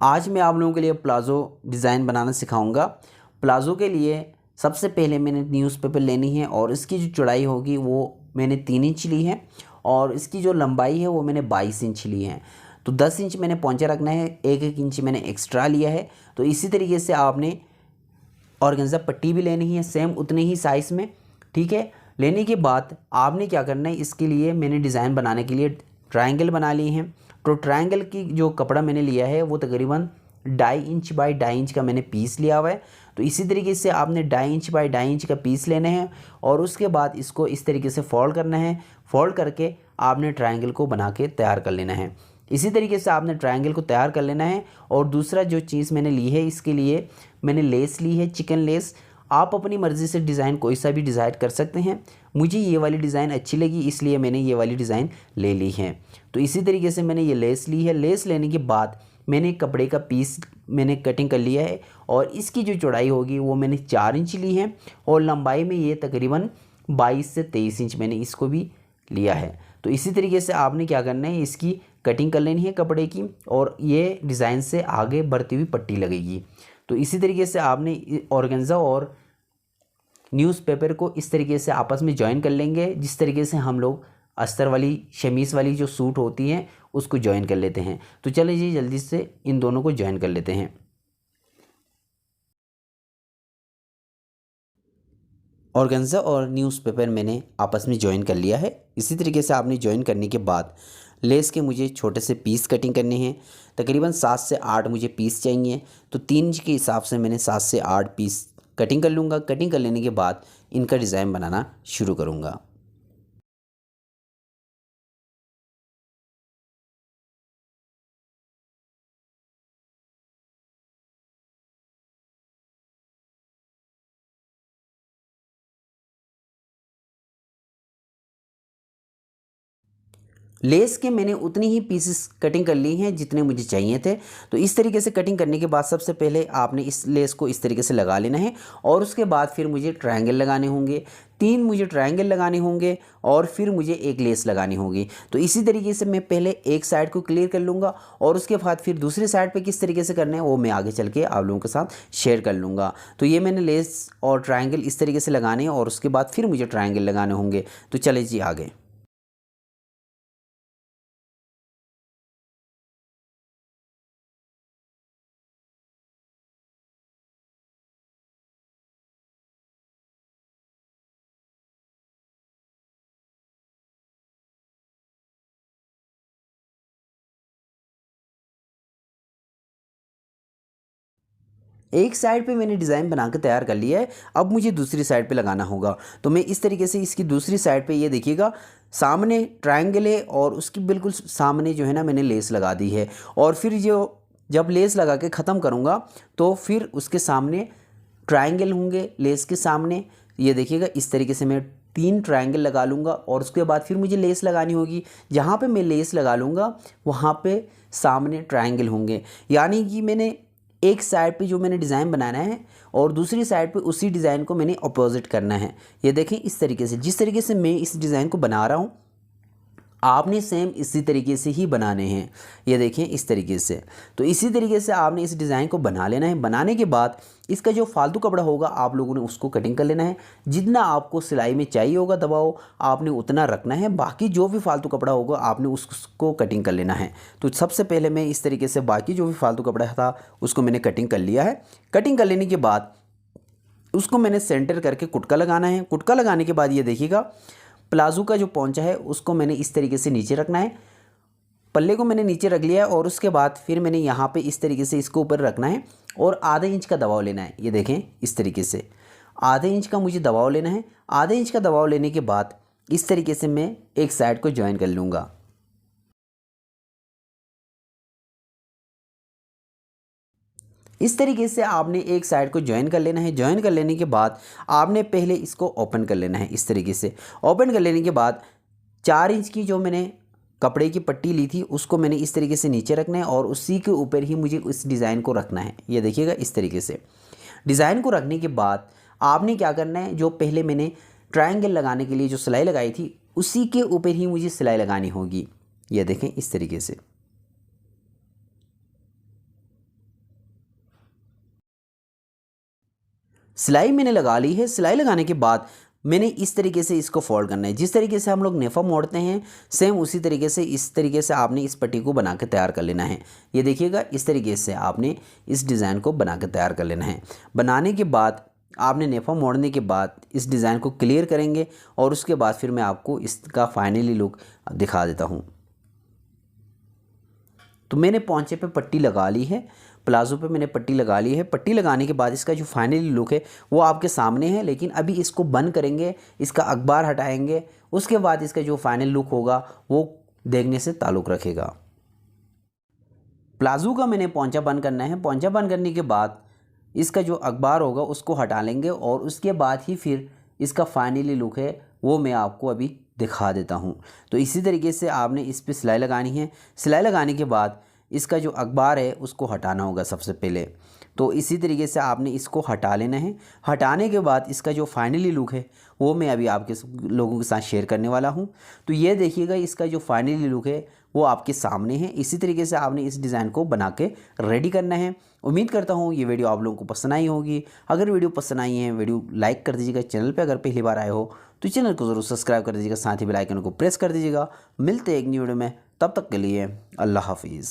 आज मैं आप लोगों के लिए प्लाज़ो डिज़ाइन बनाना सिखाऊंगा। प्लाज़ो के लिए सबसे पहले मैंने न्यूज़पेपर लेनी है और इसकी जो चौड़ाई होगी वो मैंने 3 इंच ली है और इसकी जो लंबाई है वो मैंने 22 इंच ली है। तो 10 इंच मैंने पोंचा रखना है, 1-1 इंच मैंने एक्स्ट्रा लिया है। तो इसी तरीके से आपने ऑर्गेन्जा पट्टी भी लेनी है सेम उतने ही साइज़ में, ठीक है। लेने के बाद आपने क्या करना है, इसके लिए मैंने डिज़ाइन बनाने के लिए ट्रायंगल बना लिए हैं। तो ट्रायंगल की जो कपड़ा मैंने लिया है वो तकरीबन 2.5 इंच बाई 2.5 इंच का मैंने पीस लिया हुआ है। तो इसी तरीके से आपने 2.5 इंच बाई 2.5 इंच का पीस लेना है और उसके बाद इसको इस तरीके से फोल्ड करना है। फोल्ड करके आपने ट्रायंगल को बना के तैयार कर लेना है। इसी तरीके से आपने ट्रायंगल को तैयार कर लेना है। और दूसरा जो चीज़ मैंने ली है, इसके लिए मैंने लेस ली है, चिकन लेस। आप अपनी मर्ज़ी से डिज़ाइन कोई सा भी डिज़ाइन कर सकते हैं। मुझे ये वाली डिज़ाइन अच्छी लगी इसलिए मैंने ये वाली डिज़ाइन ले ली है। तो इसी तरीके से मैंने ये लेस ली है। लेस लेने के बाद मैंने कपड़े का पीस मैंने कटिंग कर लिया है और इसकी जो चौड़ाई होगी वो मैंने 4 इंच ली है और लंबाई में ये तकरीबन 22 से 23 इंच मैंने इसको भी लिया है। तो इसी तरीके से आपने क्या करना है, इसकी कटिंग कर लेनी है कपड़े की और ये डिज़ाइन से आगे बढ़ती हुई पट्टी लगेगी। तो इसी तरीके से आपने ऑर्गेन्जा और न्यूज़पेपर को इस तरीके से आपस में जॉइन कर लेंगे, जिस तरीके से हम लोग अस्तर वाली शमीज़ वाली जो सूट होती हैं उसको जॉइन कर लेते हैं। तो चलिए जी जल्दी से इन दोनों को जॉइन कर लेते हैं। ऑर्गेन्जा और न्यूज़पेपर मैंने आपस में जॉइन कर लिया है। इसी तरीके से आपने जॉइन करने के बाद लेस के मुझे छोटे से पीस कटिंग करने हैं। तकरीबन 7 से 8 मुझे पीस चाहिए। तो 3 इंच के हिसाब से मैंने 7 से 8 पीस कटिंग कर लूँगा। कटिंग कर लेने के बाद इनका डिज़ाइन बनाना शुरू करूँगा। लेस के मैंने उतनी ही पीसेस कटिंग कर ली हैं जितने मुझे चाहिए थे। तो इस तरीके से कटिंग करने के बाद सबसे पहले आपने इस लेस को इस तरीके से लगा लेना है और उसके बाद फिर मुझे ट्रायंगल लगाने होंगे। 3 मुझे ट्रायंगल लगाने होंगे और फिर मुझे एक लेस लगानी होगी। तो इसी तरीके से मैं पहले एक साइड को क्लियर कर लूँगा और उसके बाद फिर दूसरी साइड पे किस तरीके से करना है वो मैं आगे चल के आप लोगों के साथ शेयर कर लूँगा। तो ये मैंने लेस और ट्रायंगल इस तरीके से लगाने हैं और उसके बाद फिर मुझे ट्रायंगल लगाने होंगे। तो चले जी आगे। एक साइड पे मैंने डिज़ाइन बना के तैयार कर लिया है। अब मुझे दूसरी साइड पे लगाना होगा। तो मैं इस तरीके से इसकी दूसरी साइड पे ये देखिएगा सामने ट्रायंगल है और उसकी बिल्कुल सामने जो है ना मैंने लेस लगा दी है। और फिर जो जब लेस लगा के ख़त्म करूँगा तो फिर उसके सामने ट्रायंगल होंगे लेस के सामने। ये देखिएगा इस तरीके से मैं 3 ट्रायंगल लगा लूँगा और उसके बाद फिर मुझे लेस लगानी होगी। जहाँ पे मैं लेस लगा लूँगा वहाँ पे सामने ट्रायंगल होंगे। यानी कि मैंने एक साइड पे जो मैंने डिज़ाइन बनाना है और दूसरी साइड पे उसी डिज़ाइन को मैंने अपोजिट करना है। ये देखें इस तरीके से, जिस तरीके से मैं इस डिज़ाइन को बना रहा हूँ आपने सेम इसी तरीके से ही बनाने हैं। ये देखें इस तरीके से। तो इसी तरीके से आपने इस डिज़ाइन को बना लेना है। बनाने के बाद इसका जो फालतू कपड़ा होगा आप लोगों ने उसको कटिंग कर लेना है। जितना आपको सिलाई में चाहिए होगा दबाव आपने उतना रखना है। बाकी जो भी फालतू कपड़ा होगा आपने उसको कटिंग कर लेना है। तो सबसे पहले मैं इस तरीके से बाकी जो भी फालतू कपड़ा था उसको मैंने कटिंग कर लिया है। कटिंग कर लेने के बाद उसको मैंने सेंटर करके कुटका लगाना है। कुटका लगाने के बाद ये देखिएगा प्लाजो का जो पोंचा है उसको मैंने इस तरीके से नीचे रखना है। पल्ले को मैंने नीचे रख लिया है और उसके बाद फिर मैंने यहाँ पे इस तरीके से इसको ऊपर रखना है और आधे इंच का दबाव लेना है। ये देखें इस तरीके से आधे इंच का मुझे दबाव लेना है। आधे इंच का दबाव लेने के बाद इस तरीके से मैं एक साइड को ज्वाइन कर लूँगा। इस तरीके से आपने एक साइड को ज्वाइन कर लेना है। ज्वाइन कर लेने के बाद आपने पहले इसको ओपन कर लेना है। इस तरीके से ओपन कर लेने के बाद 4 इंच की जो मैंने कपड़े की पट्टी ली थी उसको मैंने इस तरीके से नीचे रखना है और उसी के ऊपर ही मुझे इस डिज़ाइन को रखना है। ये देखिएगा इस तरीके से डिज़ाइन को रखने के बाद आपने क्या करना है, जो पहले मैंने ट्रायंगल लगाने के लिए जो सिलाई लगाई थी उसी के ऊपर ही मुझे सिलाई लगानी होगी। ये देखें इस तरीके से। सिलाई मैंने लगा ली है। सिलाई लगाने के बाद मैंने इस तरीके से इसको फोल्ड करना है। जिस तरीके से हम लोग नेफा मोड़ते हैं सेम उसी तरीके से इस तरीके से आपने इस पट्टी को बना के तैयार कर लेना है। ये देखिएगा, इस तरीके से आपने इस डिज़ाइन को बना के तैयार कर लेना है। बनाने के बाद आपने नेफा मोड़ने के बाद इस डिज़ाइन को क्लियर करेंगे और उसके बाद फिर मैं आपको इसका फाइनली लुक दिखा देता हूँ। तो मैंने पौंचे पे पट्टी लगा ली है, प्लाज़ो पे मैंने पट्टी लगा ली है। पट्टी लगाने के बाद इसका जो फाइनली लुक है वो आपके सामने है, लेकिन अभी इसको बंद करेंगे, इसका अखबार हटाएंगे, उसके बाद इसका जो फाइनल लुक होगा वो देखने से ताल्लुक़ रखेगा। प्लाज़ो का मैंने पौंचा बंद करना है। पौंचा बंद करने के बाद इसका जो अखबार होगा उसको हटा लेंगे और उसके बाद ही फिर इसका फाइनली लुक है वो मैं आपको अभी दिखा देता हूँ। तो इसी तरीके से आपने इस पे सिलाई लगानी है। सिलाई लगाने के बाद इसका जो अखबार है उसको हटाना होगा सबसे पहले। तो इसी तरीके से आपने इसको हटा लेना है। हटाने के बाद इसका जो फाइनली लुक है वो मैं अभी आपके लोगों के साथ शेयर करने वाला हूँ। तो ये देखिएगा, इसका जो फाइनली लुक है वो आपके सामने है। इसी तरीके से आपने इस डिज़ाइन को बना के रेडी करना है। उम्मीद करता हूँ ये वीडियो आप लोगों को पसंद आई होगी। अगर वीडियो पसंद आई है वीडियो लाइक कर दीजिएगा। चैनल पे अगर पहली बार आए हो तो चैनल को ज़रूर सब्सक्राइब कर दीजिएगा, साथ ही बेल आइकन को प्रेस कर दीजिएगा। मिलते हैं एक न्यू वीडियो में, तब तक के लिए अल्लाह हाफिज़।